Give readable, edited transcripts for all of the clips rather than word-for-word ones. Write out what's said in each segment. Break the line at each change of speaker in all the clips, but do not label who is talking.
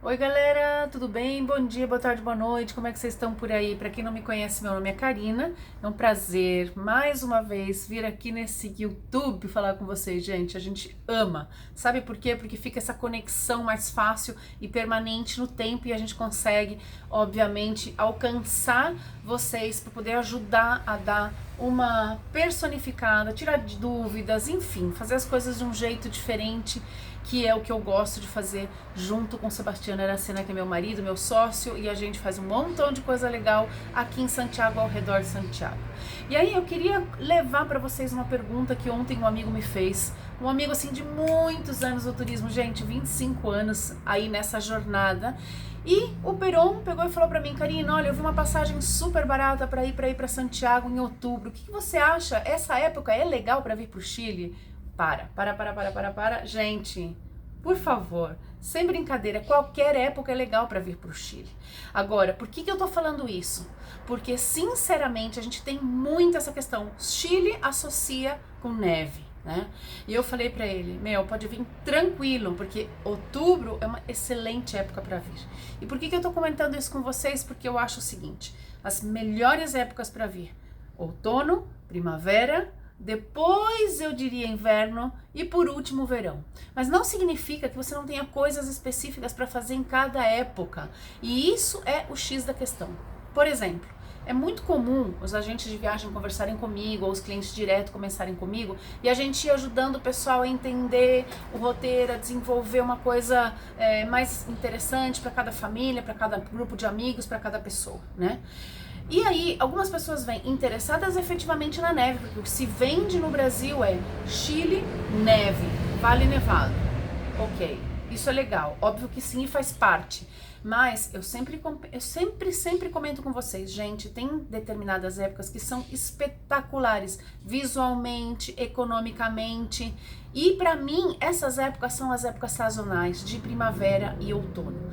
Oi galera, tudo bem? Bom dia, boa tarde, boa noite, como é que vocês estão por aí? Para quem não me conhece, meu nome é Karina, é um prazer mais uma vez vir aqui nesse YouTube falar com vocês, gente, a gente ama, sabe por quê? Porque fica essa conexão mais fácil e permanente no tempo e a gente consegue, obviamente, alcançar vocês para poder ajudar a dar uma personificada, tirar de dúvidas, enfim, fazer as coisas de um jeito diferente, que é o que eu gosto de fazer junto com o Sebastião Aracena, que é meu marido, meu sócio, e a gente faz um montão de coisa legal aqui em Santiago, ao redor de Santiago. E aí eu queria levar para vocês uma pergunta que ontem um amigo me fez, um amigo assim de muitos anos do turismo, gente, 25 anos aí nessa jornada. E o Peron pegou e falou para mim: Karina, olha, eu vi uma passagem super barata para ir para Santiago em outubro. O que você acha? Essa época é legal para vir para o Chile? Para. Gente, por favor, sem brincadeira, qualquer época é legal para vir para o Chile. Agora, por que eu tô falando isso? Porque, sinceramente, a gente tem muito essa questão. Chile associa com neve, né? E eu falei para ele, pode vir tranquilo, porque outubro é uma excelente época para vir. E por que eu tô comentando isso com vocês? Porque eu acho o seguinte, as melhores épocas para vir: outono, primavera, depois eu diria inverno e por último verão. Mas não significa que você não tenha coisas específicas para fazer em cada época. E isso é o X da questão. Por exemplo, é muito comum os agentes de viagem conversarem comigo ou os clientes direto começarem comigo e a gente ir ajudando o pessoal a entender o roteiro, a desenvolver uma coisa mais interessante para cada família, para cada grupo de amigos, para cada pessoa, né? E aí, algumas pessoas vêm interessadas efetivamente na neve, porque o que se vende no Brasil é Chile, neve, Vale Nevado. Ok, isso é legal, óbvio que sim, faz parte. Mas eu sempre comento com vocês, gente, tem determinadas épocas que são espetaculares, visualmente, economicamente. E para mim, essas épocas são as épocas sazonais, de primavera e outono.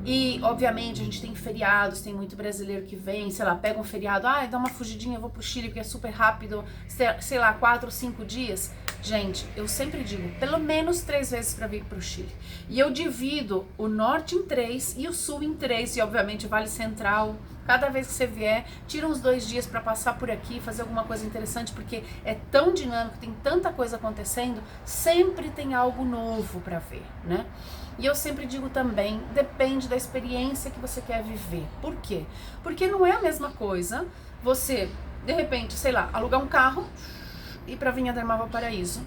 E, obviamente, a gente tem feriados, tem muito brasileiro que vem, sei lá, pega um feriado, dá uma fugidinha, eu vou pro Chile, porque é super rápido, sei lá, 4 ou 5 dias. Gente, eu sempre digo, pelo menos 3 vezes para vir pro Chile. E eu divido o norte em 3 e o sul em 3, e obviamente o Vale Central. Cada vez que você vier, tira uns 2 dias para passar por aqui, fazer alguma coisa interessante, porque é tão dinâmico, tem tanta coisa acontecendo, sempre tem algo novo para ver, né? E eu sempre digo também, depende da experiência que você quer viver. Por quê? Porque não é a mesma coisa você, de repente, sei lá, alugar um carro e ir para Vinha del Mar Valparaíso.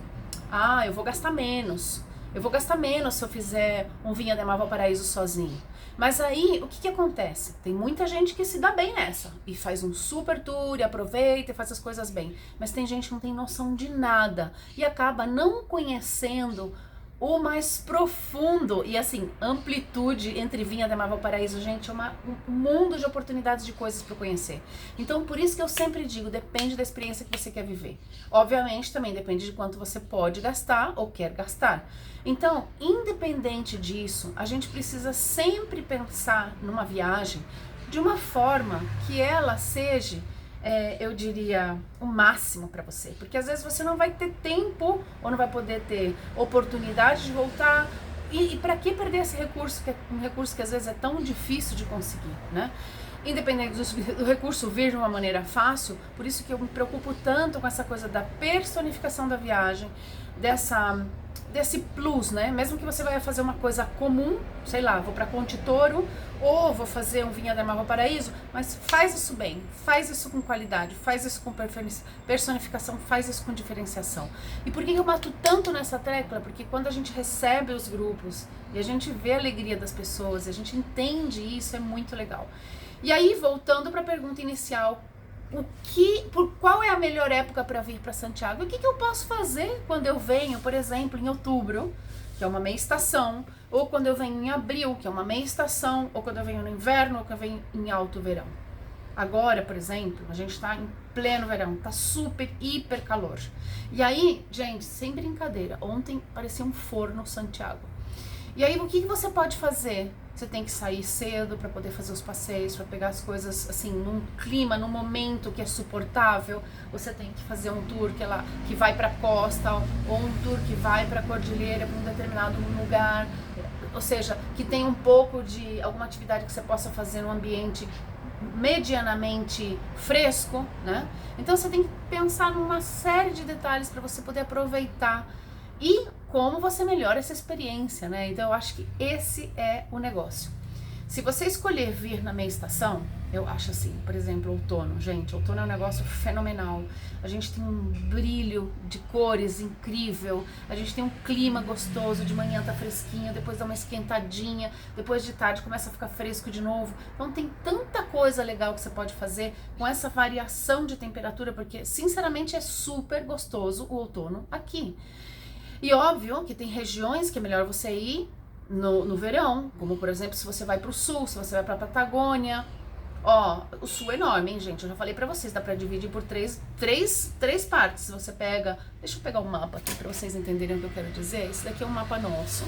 Eu vou gastar menos. Eu vou gastar menos se eu fizer um Vinha del Mar Valparaíso sozinho. Mas aí, o que acontece? Tem muita gente que se dá bem nessa e faz um super tour e aproveita e faz as coisas bem. Mas tem gente que não tem noção de nada e acaba não conhecendo o mais profundo e assim, amplitude entre Vinha del Mar e Valparaíso, gente, é um mundo de oportunidades de coisas para conhecer. Então, por isso que eu sempre digo, depende da experiência que você quer viver. Obviamente, também depende de quanto você pode gastar ou quer gastar. Então, independente disso, a gente precisa sempre pensar numa viagem de uma forma que ela seja eu diria, o máximo para você, porque às vezes você não vai ter tempo ou não vai poder ter oportunidade de voltar e para que perder esse recurso, que é um recurso que às vezes é tão difícil de conseguir, né? Independente do recurso vir de uma maneira fácil, por isso que eu me preocupo tanto com essa coisa da personificação da viagem, desse plus, né? Mesmo que você vai fazer uma coisa comum, sei lá, vou para Conte Toro ou vou fazer um Vinha del Mar Valparaíso, mas faz isso bem, faz isso com qualidade, faz isso com personificação, faz isso com diferenciação. E por que eu bato tanto nessa tecla? Porque quando a gente recebe os grupos e a gente vê a alegria das pessoas, a gente entende isso, é muito legal. E aí, voltando para a pergunta inicial, qual é a melhor época para vir para Santiago? O que eu posso fazer quando eu venho, por exemplo, em outubro, que é uma meia estação, ou quando eu venho em abril, que é uma meia estação, ou quando eu venho no inverno, ou quando eu venho em alto verão? Agora, por exemplo, a gente está em pleno verão, tá super, hiper calor. E aí, gente, sem brincadeira, ontem parecia um forno Santiago. E aí, o que você pode fazer? Você tem que sair cedo para poder fazer os passeios, para pegar as coisas assim, num clima, num momento que é suportável. Você tem que fazer um tour que vai para a costa, ou um tour que vai para a cordilheira, para um determinado lugar. ou seja, que tem um pouco de alguma atividade que você possa fazer no ambiente medianamente fresco, né? Então você tem que pensar numa série de detalhes para você poder aproveitar e como você melhora essa experiência, né? Então eu acho que esse é o negócio. Se você escolher vir na meia estação, eu acho assim, por exemplo, outono. Gente, outono é um negócio fenomenal. A gente tem um brilho de cores incrível, a gente tem um clima gostoso, de manhã tá fresquinho, depois dá uma esquentadinha, depois de tarde começa a ficar fresco de novo. Então tem tanta coisa legal que você pode fazer com essa variação de temperatura, porque sinceramente é super gostoso o outono aqui. E óbvio que tem regiões que é melhor você ir no verão, como por exemplo se você vai pro sul, se você vai pra Patagônia. Ó, o sul é enorme, hein, gente? Eu já falei pra vocês, dá pra dividir por três partes. Se você pega... Deixa eu pegar um mapa aqui pra vocês entenderem o que eu quero dizer. Esse daqui é um mapa nosso,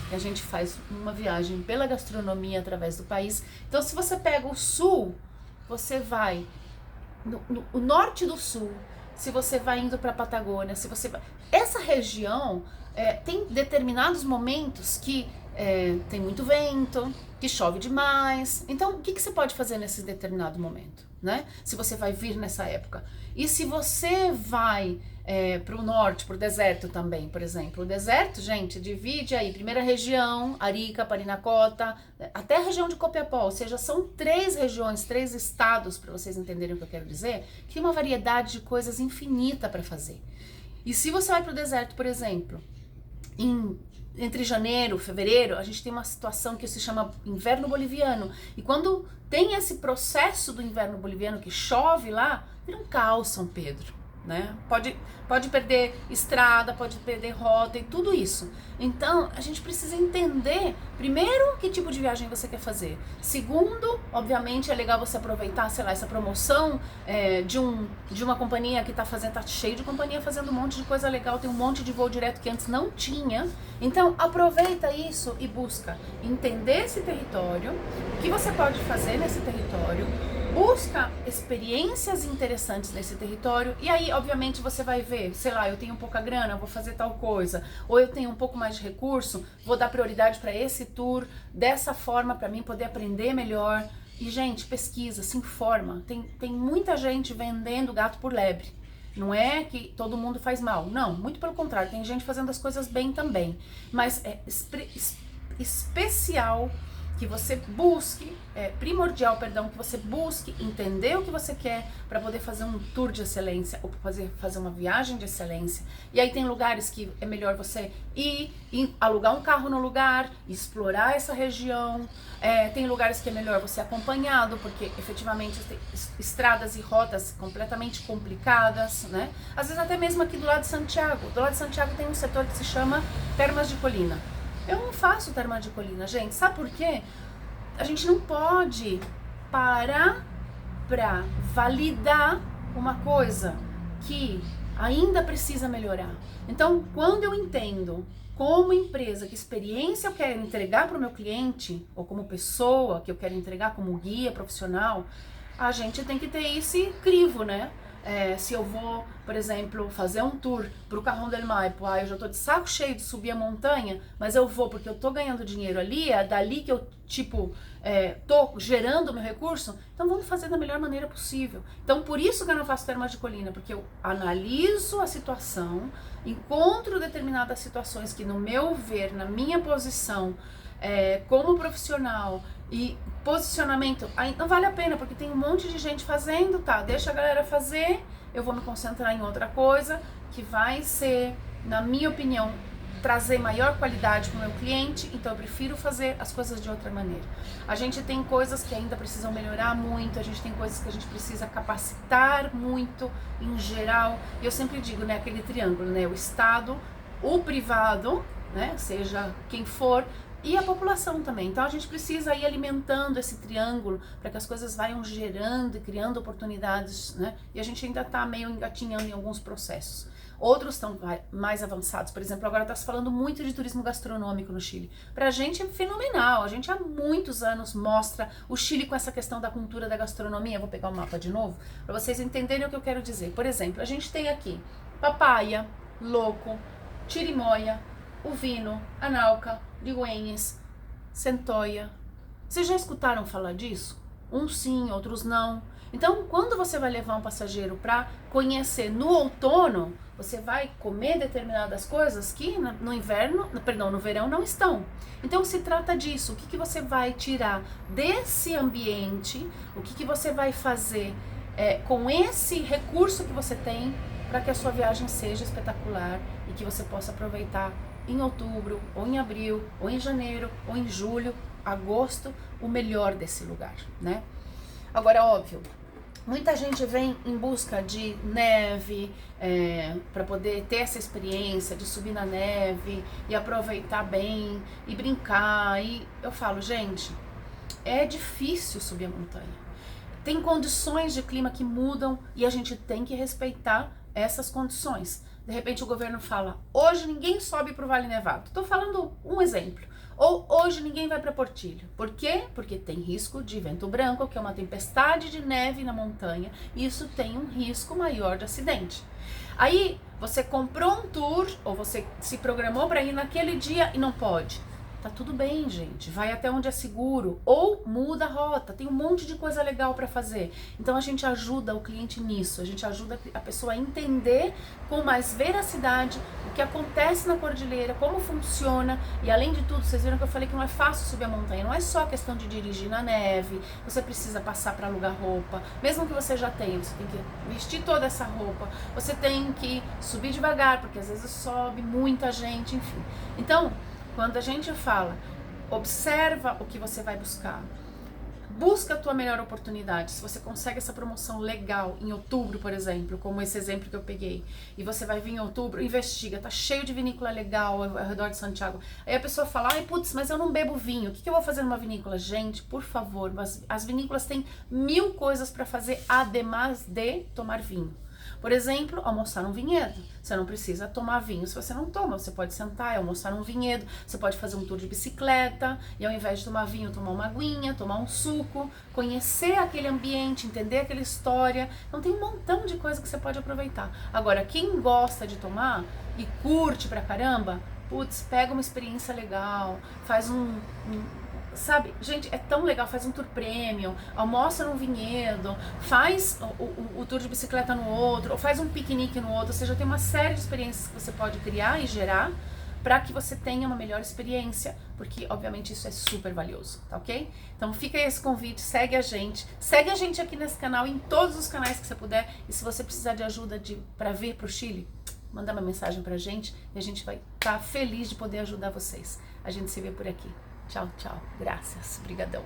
que a gente faz uma viagem pela gastronomia através do país. Então, se você pega o sul, você vai no norte do sul, se você vai indo pra Patagônia, se você vai... Essa região tem determinados momentos que tem muito vento, que chove demais. Então, o que você pode fazer nesse determinado momento, né? Se você vai vir nessa época. E se você vai para o norte, para o deserto também, por exemplo. O deserto, gente, divide aí, primeira região, Arica, Parinacota, até a região de Copiapó, ou seja, são 3 regiões, 3 estados, para vocês entenderem o que eu quero dizer, que tem uma variedade de coisas infinita para fazer. E se você vai para o deserto, por exemplo, entre janeiro e fevereiro, a gente tem uma situação que se chama inverno boliviano. E quando tem esse processo do inverno boliviano que chove lá, vira um caos São Pedro, né? Pode perder estrada, pode perder rota e tudo isso. Então, a gente precisa entender, primeiro, que tipo de viagem você quer fazer. Segundo, obviamente, é legal você aproveitar, sei lá, essa promoção de uma companhia que tá cheio de companhia fazendo um monte de coisa legal, tem um monte de voo direto que antes não tinha. Então, aproveita isso e busca entender esse território, o que você pode fazer nesse território, busca experiências interessantes nesse território e aí, obviamente, você vai ver, sei lá, eu tenho pouca grana, vou fazer tal coisa, ou eu tenho um pouco mais de recurso, vou dar prioridade para esse tour, dessa forma para mim poder aprender melhor. E, gente, pesquisa, se informa. Tem muita gente vendendo gato por lebre. Não é que todo mundo faz mal, não, muito pelo contrário, tem gente fazendo as coisas bem também, mas é especial que você busque, primordial, perdão, que você busque entender o que você quer para poder fazer um tour de excelência ou fazer uma viagem de excelência. E aí tem lugares que é melhor você ir alugar um carro no lugar, explorar essa região. Tem lugares que é melhor você ir acompanhado, porque efetivamente tem estradas e rotas completamente complicadas, né? Às vezes até mesmo aqui do lado de Santiago. Do lado de Santiago tem um setor que se chama Termas de Colina. Eu não faço terma de colina, gente. Sabe por quê? A gente não pode parar para validar uma coisa que ainda precisa melhorar. Então, quando eu entendo como empresa que experiência eu quero entregar para o meu cliente, ou como pessoa que eu quero entregar como guia profissional, a gente tem que ter esse crivo, né? Se eu vou, por exemplo, fazer um tour pro Cajón del Maipo, eu já tô de saco cheio de subir a montanha, mas eu vou porque eu tô ganhando dinheiro ali, é dali que eu, tô gerando o meu recurso, então vamos fazer da melhor maneira possível. Então, por isso que eu não faço termas de colina, porque eu analiso a situação, encontro determinadas situações que, no meu ver, na minha posição, como profissional e posicionamento, aí não vale a pena, porque tem um monte de gente fazendo, tá? Deixa a galera fazer, eu vou me concentrar em outra coisa que vai ser, na minha opinião, trazer maior qualidade para o meu cliente, então eu prefiro fazer as coisas de outra maneira. A gente tem coisas que ainda precisam melhorar muito, a gente tem coisas que a gente precisa capacitar muito, em geral, e eu sempre digo, né, aquele triângulo, né, o Estado, o privado, né, seja quem for, e a população também. Então a gente precisa ir alimentando esse triângulo para que as coisas vayam gerando e criando oportunidades, né? E a gente ainda está meio engatinhando em alguns processos. Outros estão mais avançados. Por exemplo, agora está se falando muito de turismo gastronômico no Chile. Para a gente é fenomenal. A gente há muitos anos mostra o Chile com essa questão da cultura da gastronomia. Vou pegar o mapa de novo para vocês entenderem o que eu quero dizer. Por exemplo, a gente tem aqui papaya, loco, chirimoya, o vinho, a nauca, ligüeñes, centoia. Vocês já escutaram falar disso? Uns sim, outros não. Então, quando você vai levar um passageiro para conhecer no outono, você vai comer determinadas coisas que no verão não estão. Então, se trata disso. O que você vai tirar desse ambiente? O que você vai fazer com esse recurso que você tem para que a sua viagem seja espetacular e que você possa aproveitar em outubro, ou em abril, ou em janeiro, ou em julho, agosto, o melhor desse lugar, né? Agora, óbvio, muita gente vem em busca de neve, para poder ter essa experiência de subir na neve e aproveitar bem e brincar. E eu falo, gente, é difícil subir a montanha. Tem condições de clima que mudam e a gente tem que respeitar essas condições. De repente o governo fala, hoje ninguém sobe para o Vale Nevado. Estou falando um exemplo. Ou hoje ninguém vai para Portillo. Por quê? Porque tem risco de vento branco, que é uma tempestade de neve na montanha, e isso tem um risco maior de acidente. Aí você comprou um tour, ou você se programou para ir naquele dia e não pode. Tá tudo bem, gente, vai até onde é seguro, ou muda a rota, tem um monte de coisa legal para fazer. Então a gente ajuda o cliente nisso, a gente ajuda a pessoa a entender com mais veracidade o que acontece na cordilheira, como funciona, e além de tudo, vocês viram que eu falei que não é fácil subir a montanha, não é só questão de dirigir na neve, você precisa passar para alugar roupa, mesmo que você já tenha, você tem que vestir toda essa roupa, você tem que subir devagar, porque às vezes sobe muita gente, enfim. Então, quando a gente fala, observa o que você vai buscar, busca a tua melhor oportunidade. Se você consegue essa promoção legal em outubro, por exemplo, como esse exemplo que eu peguei, e você vai vir em outubro, investiga, tá cheio de vinícola legal ao redor de Santiago. Aí a pessoa fala, ai putz, mas eu não bebo vinho, o que eu vou fazer numa vinícola? Gente, por favor, as vinícolas têm 1000 coisas para fazer, ademais de tomar vinho. Por exemplo, almoçar num vinhedo. Você não precisa tomar vinho se você não toma. Você pode sentar e almoçar num vinhedo. Você pode fazer um tour de bicicleta e ao invés de tomar vinho, tomar uma aguinha, tomar um suco, conhecer aquele ambiente, entender aquela história. Então tem um montão de coisa que você pode aproveitar. Agora, quem gosta de tomar e curte pra caramba, putz, pega uma experiência legal, faz sabe, gente, é tão legal, faz um tour premium, almoça num vinhedo, faz o tour de bicicleta no outro, ou faz um piquenique no outro, ou seja, tem uma série de experiências que você pode criar e gerar para que você tenha uma melhor experiência, porque obviamente isso é super valioso, tá ok? Então fica aí esse convite, segue a gente aqui nesse canal, em todos os canais que você puder, e se você precisar de ajuda para vir pro Chile, manda uma mensagem pra gente e a gente vai estar feliz de poder ajudar vocês. A gente se vê por aqui. Tchau, tchau. Graças. Brigadão.